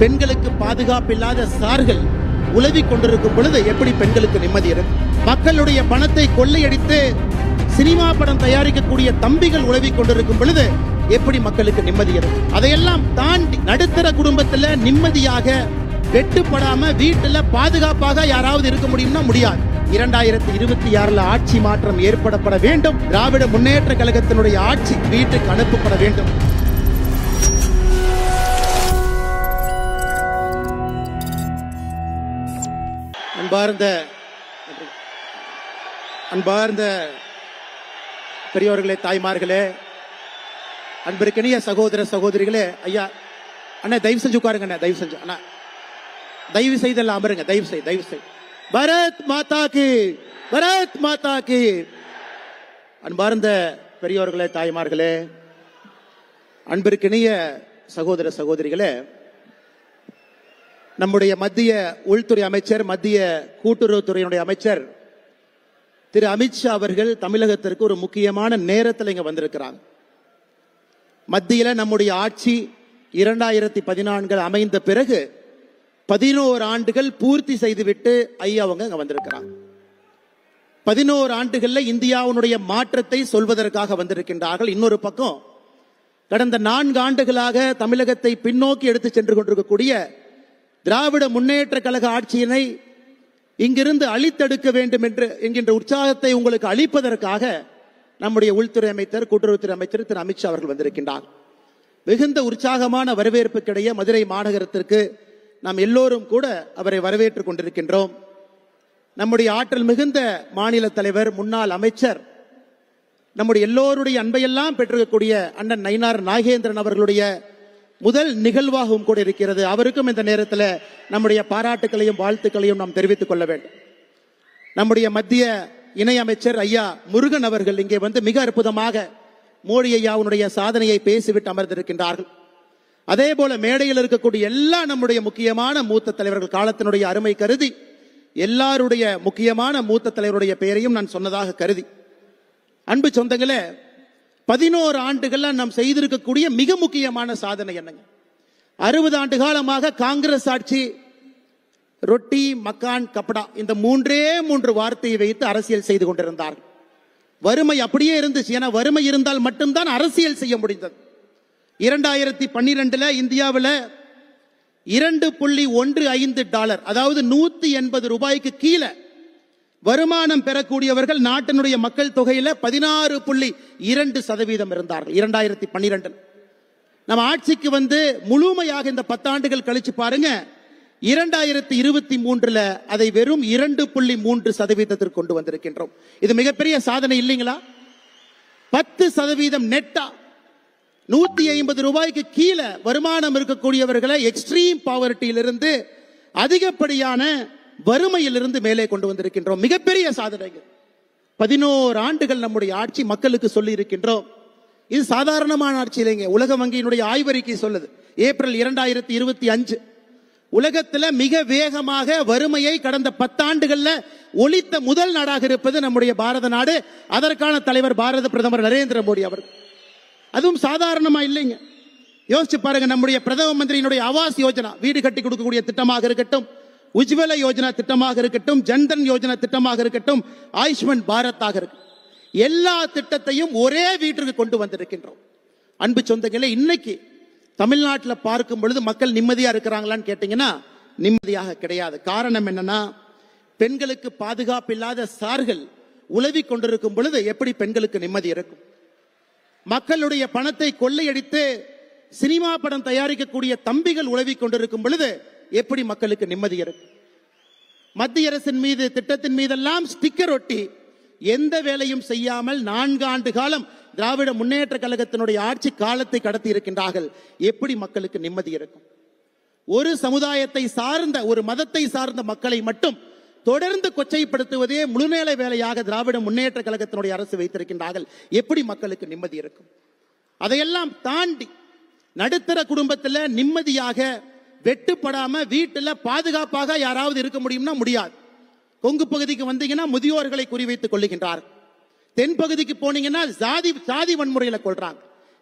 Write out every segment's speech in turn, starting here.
பெண்களுக்கு பாதுகாப்பில்லாத சார்கள் உலவிக் கொண்டிருக்கும் பொழுது எப்படி பெண்களுக்கு நிம்மதி இருக்கும்? மக்களுடைய பணத்தை கொள்ளையடித்து சினிமா படம் தயாரிக்கக்கூடிய தம்பிகள் உலவிக் கொண்டிருக்கும் பொழுது எப்படி மக்களுக்கு நிம்மதி இருக்கும்? அதையெல்லாம் தாண்டி நடுத்தர குடும்பத்துல நிம்மதியாக வெட்டுப்படாம வீட்டுல பாதுகாப்பாக யாராவது இருக்க முடியும்னா முடியாது. 2026 ஆட்சி மாற்றம் ஏற்படப்பட வேண்டும். திராவிட முன்னேற்ற கழகத்தினுடைய ஆட்சி வீட்டுக்கு அனுப்பப்பட வேண்டும். அன்பார்ந்த பெரியோர்களே, தாய்மார்களே, அன்பிற்கினிய சகோதர சகோதரிகளே, ஐயா அண்ணா தயவு செஞ்சு உட்காருங்க. அண்ணா தயவு செஞ்சு, அண்ணா தயவு செய்து எல்லாம் அமருங்க. தயவு செய். பாரத் மாதா கி, பாரத் மாதா கி. அன்பார்ந்த பெரியோர்களே, தாய்மார்களே, அன்பிற்கினிய சகோதர சகோதரிகளே, நம்முடைய மத்திய உள்துறை அமைச்சர், மத்திய கூட்டுறவுத்துறையினுடைய அமைச்சர் திரு அமித்ஷா அவர்கள் தமிழகத்திற்கு ஒரு முக்கியமான நேரத்தில் இங்க வந்திருக்கிறாங்க. மத்தியில நம்முடைய ஆட்சி 2014 அமைந்த பிறகு 11 ஆண்டுகள் பூர்த்தி செய்துவிட்டு ஐயா அவங்க அங்க வந்திருக்கிறாங்க. 11 ஆண்டுகள்ல இந்தியாவுடைய மாற்றத்தை சொல்வதற்காக வந்திருக்கின்றார்கள். இன்னொரு பக்கம் கடந்த 4 ஆண்டுகளாக தமிழகத்தை பின்னோக்கி எடுத்து சென்று கொண்டிருக்கக்கூடிய திராவிட முன்னேற்ற கழக ஆட்சியினை இங்கிருந்து அழித்தெடுக்க வேண்டும் என்கின்ற உற்சாகத்தை உங்களுக்கு அளிப்பதற்காக நம்முடைய உள்துறை அமைச்சர், கூட்டுறவுத்துறை அமைச்சர் திரு அமித்ஷா அவர்கள் வந்திருக்கின்றார். மிகுந்த உற்சாகமான வரவேற்புக்கிடையே மதுரை மாநகரத்திற்கு நாம் எல்லோரும் கூட அவரை வரவேற்றுக் கொண்டிருக்கின்றோம். நம்முடைய ஆற்றல் மிகுந்த மாநில தலைவர், முன்னாள் அமைச்சர், நம்முடைய எல்லோருடைய அன்பையெல்லாம் பெற்றிருக்கக்கூடிய அண்ணன் நயினார் நாகேந்திரன் அவர்களுடைய முதல் நிகழ்வாகவும் கூட இருக்கிறது. அவருக்கும் இந்த நேரத்தில் நம்முடைய பாராட்டுகளையும் வாழ்த்துக்களையும் நாம் தெரிவித்துக் கொள்ள வேண்டும். நம்முடைய மத்திய இணையமைச்சர் ஐயா முருகன் அவர்கள் இங்கே வந்து மிக அற்புதமாக மோடி ஐயாவுடைய சாதனையை பேசிவிட்டு அமர்ந்திருக்கின்றார்கள். அதே போல மேடையில் இருக்கக்கூடிய எல்லா நம்முடைய முக்கியமான மூத்த தலைவர்கள், காலத்தினுடைய அருமை கருதி எல்லாருடைய முக்கியமான மூத்த தலைவருடைய பெயரையும் நான் சொன்னதாக கருதி, அன்பு சொந்தங்களே, 11 ஆண்டுகள்ல நாம் செய்திருக்கக்கூடிய மிக முக்கியமான சாதனை என்னங்க? 60 ஆண்டு காலமாக காங்கிரஸ் ஆட்சி ரொட்டி, மக்கான், கப்படா இந்த 3 வார்த்தையை வைத்து அரசியல் செய்து கொண்டிருந்தார்கள். வறுமை அப்படியே இருந்துச்சு. ஏன்னா வறுமை இருந்தால் மட்டும்தான் அரசியல் செய்ய முடிந்தது. 2012 இந்தியாவில் $2.15 அதாவது $180 கீழே வருமானம் பெறக்கூடியவர்கள் நாட்டினுடைய மக்கள் தொகையில 16.2% இருந்தார்கள். 2012 நம்ம ஆட்சிக்கு வந்து முழுமையாக இந்த 10 ஆண்டுகள் கழிச்சு பாருங்க, 2023 அதை வெறும் 2.3% கொண்டு வந்திருக்கின்றோம். இது மிகப்பெரிய சாதனை இல்லைங்களா? 10% நெட்டா $150 கீழே வருமானம் இருக்கக்கூடியவர்களை எக்ஸ்ட்ரீம் பாவர்ட்டியிலிருந்து அதிகப்படியான வறுமையிலிருந்து மேலே கொண்டு வந்திருக்கின்றோம். மிகப்பெரிய சாதனைகள். 11 ஆண்டுகள் நம்முடைய ஆட்சி மக்களுக்கு சொல்லி இருக்கின்றோம். இது சாதாரணமான ஆட்சி இல்லைங்க. உலக வங்கியினுடைய ஆய்வறிக்கை சொல்லுது, ஏப்ரல் 2025 உலகத்தில் மிக வேகமாக வறுமையை கடந்த 10 ஆண்டுகள்ல ஒழித்த முதல் நாடாக இருப்பது நம்முடைய பாரத நாடு. அதற்கான தலைவர் பாரத பிரதமர் நரேந்திர மோடி அவர்கள். அதுவும் சாதாரணமா இல்லைங்க. யோசிச்சு பாருங்க, நம்முடைய பிரதம மந்திரியினுடைய ஆவாஸ் யோஜனா, வீடு கட்டி கொடுக்கக்கூடிய திட்டமாக இருக்கட்டும், உஜ்வல யோஜனா திட்டமாக இருக்கட்டும், ஜன்தன் யோஜனா திட்டமாக இருக்கட்டும், ஆயுஷ்மான் பாரத்தாக இருக்கட்டும், எல்லா திட்டத்தையும் ஒரே வீட்டிற்கு கொண்டு வந்திருக்கின்றோம். அன்பு சொந்தங்களே, இன்னைக்கு தமிழ்நாட்டில் பார்க்கும் பொழுது மக்கள் நிம்மதியா இருக்கிறாங்களான்னு கேட்டீங்கன்னா நிம்மதியாக கிடையாது. காரணம் என்னன்னா, பெண்களுக்கு பாதுகாப்பு இல்லாத சார்கள் உலவிக் கொண்டிருக்கும் பொழுது எப்படி பெண்களுக்கு நிம்மதி இருக்கும்? மக்களுடைய பணத்தை கொள்ளையடித்து சினிமா படம் தயாரிக்கக்கூடிய தம்பிகள் உலவிக் கொண்டிருக்கும் பொழுது எப்படி மக்களுக்கு நிம்மதி இருக்கும்? மத்திய அரசின் மீது, திட்டத்தின் மீதெல்லாம் ஸ்டிக்கர் ஒட்டி எந்த வேலையும் செய்யாமல் 4 ஆண்டு காலம் திராவிட முன்னேற்ற கழகத்தினுடைய ஆட்சி காலத்தை கடத்தி இருக்கின்றார்கள். எப்படி மக்களுக்கு நிம்மதி இருக்கும்? ஒரு சமுதாயத்தை சார்ந்த, ஒரு மதத்தை சார்ந்த மக்களை மட்டும் தொடர்ந்து கொச்சைப்படுத்துவதே முழுநேர வேலையாக திராவிட முன்னேற்ற கழகத்தினுடைய அரசு வைத்திருக்கின்றார்கள். எப்படி மக்களுக்கு நிம்மதி இருக்கும்? அதையெல்லாம் தாண்டி நடுத்தர குடும்பத்தில் நிம்மதியாக வெட்டுப்படாம வீட்டுல பாதுகாப்பாக யாராவது இருக்க முடியும்னா முடியாது. கொங்கு பகுதிக்கு வந்தீங்கன்னா முதியோர்களை குறிவைத்துக் கொள்ளுகின்றார். தென் பகுதிக்கு போனீங்கன்னா சாதி வன்முறையில கொள்றாங்க.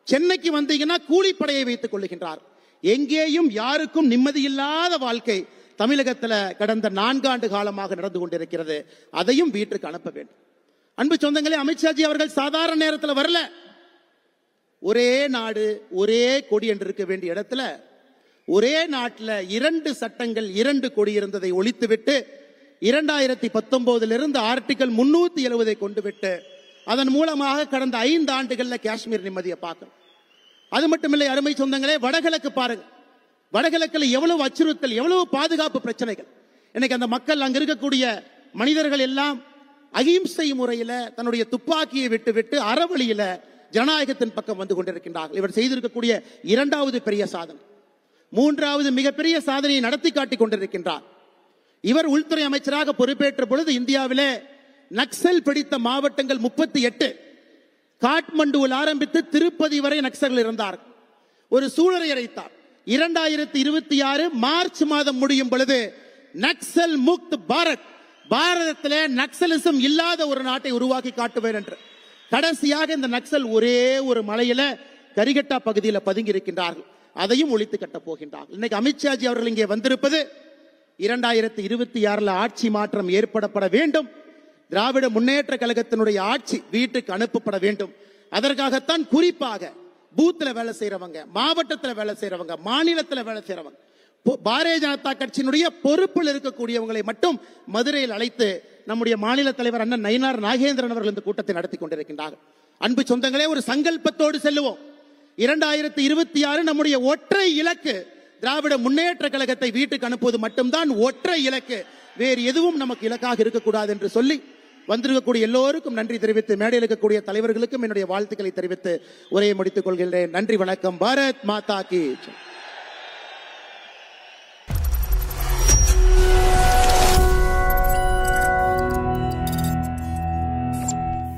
சென்னைக்கு வந்தீங்கன்னா கூலிப்படையை வைத்துக் கொள்ளுகின்றார். எங்கேயும் யாருக்கும் நிம்மதியில்லாத வாழ்க்கை தமிழகத்தில் கடந்த 4 ஆண்டு காலமாக நடந்து கொண்டிருக்கிறது. அதையும் வீட்டுக்கு அனுப்ப வேண்டும். அன்பு சொந்தங்களே, அமித்ஷாஜி அவர்கள் சாதாரண நேரத்தில் வரல. ஒரே நாடு ஒரே கொடி என்று இருக்க வேண்டிய இடத்துல ஒரே நாட்டில் 2 சட்டங்கள் 2 கொடி இருந்ததை ஒழித்துவிட்டு 2019 ஆர்டிகல் 370 கொண்டு விட்டு அதன் மூலமாக கடந்த 5 ஆண்டுகளில் காஷ்மீர் நிம்மதியை பார்க்கணும். அது மட்டுமில்லை அருமை சொந்தங்களே, வடகிழக்கு பாருங்க. வடகிழக்கில் எவ்வளவு அச்சுறுத்தல், எவ்வளவு பாதுகாப்பு பிரச்சனைகள். இன்னைக்கு அந்த மக்கள் அங்க இருக்கக்கூடிய மனிதர்கள் எல்லாம் அகிம்சை முறையில் தன்னுடைய துப்பாக்கியை விட்டு விட்டு அறவழியில ஜனநாயகத்தின் பக்கம் வந்து கொண்டிருக்கின்றார்கள். இவர் செய்திருக்கக்கூடிய 2வது பெரிய சாதனை. 3வது மிகப்பெரிய சாதனையை நடத்தி காட்டிக் கொண்டிருக்கின்றார். இவர் உள்துறை அமைச்சராக பொறுப்பேற்ற பொழுது இந்தியாவிலே நக்சல் பிடித்த மாவட்டங்கள் 38, காட்மண்டுவில் ஆரம்பித்து திருப்பதி வரை நக்சல் இருந்தார். ஒரு சூழலை அடைத்தார். 2026 மார்ச் மாதம் முடியும் பொழுது நக்சல் முக்த் பாரத், பாரதத்திலே நக்சலிசம் இல்லாத ஒரு நாட்டை உருவாக்கி காட்டுவேன் என்று கடைசியாக இந்த நக்சல் ஒரே ஒரு மலையில கரிகட்டா பகுதியில் பதுங்கி இருக்கின்றார்கள். அதையும் ஒழித்து கட்டப் போகின்றார்கள். இன்னைக்கு அமித்ஷாஜி அவர்கள் இங்கே வந்திருப்பது 2026 ஆட்சி மாற்றம் ஏற்படப்பட வேண்டும். திராவிட முன்னேற்ற கழகத்தினுடைய ஆட்சி வீட்டுக்கு அனுப்பப்பட வேண்டும். அதற்காகத்தான் குறிப்பாக பூத்துல வேலை செய்யறவங்க, மாவட்டத்தில் வேலை செய்யறவங்க, மாநிலத்தில் வேலை செய்யறவங்க, பாரதிய ஜனதா கட்சியினுடைய பொறுப்பில் இருக்கக்கூடியவங்களை மட்டும் மதுரையில் அழைத்து நம்முடைய மாநில தலைவர் அண்ணன் நயினார் நாகேந்திரன் அவர்கள் இந்த கூட்டத்தை நடத்தி கொண்டிருக்கின்றார்கள். அன்பு சொந்தங்களே, ஒரு சங்கல்பத்தோடு செல்லுவோம். 2026 நம்முடைய ஒற்றை இலக்கு திராவிட முன்னேற்ற கழகத்தை வீட்டுக்கு அனுப்புவது மட்டும்தான் ஒற்றை இலக்கு. வேறு எதுவும் நமக்கு இலக்காக இருக்கக்கூடாது என்று சொல்லி வந்திருக்கக்கூடிய எல்லோருக்கும் நன்றி தெரிவித்து, மேடையில் இருக்கக்கூடிய தலைவர்களுக்கும் என்னுடைய வாழ்த்துக்களை தெரிவித்து உரையை முடித்துக் கொள்கிறேன். நன்றி, வணக்கம். பாரத் மாதா கி ஜெய்.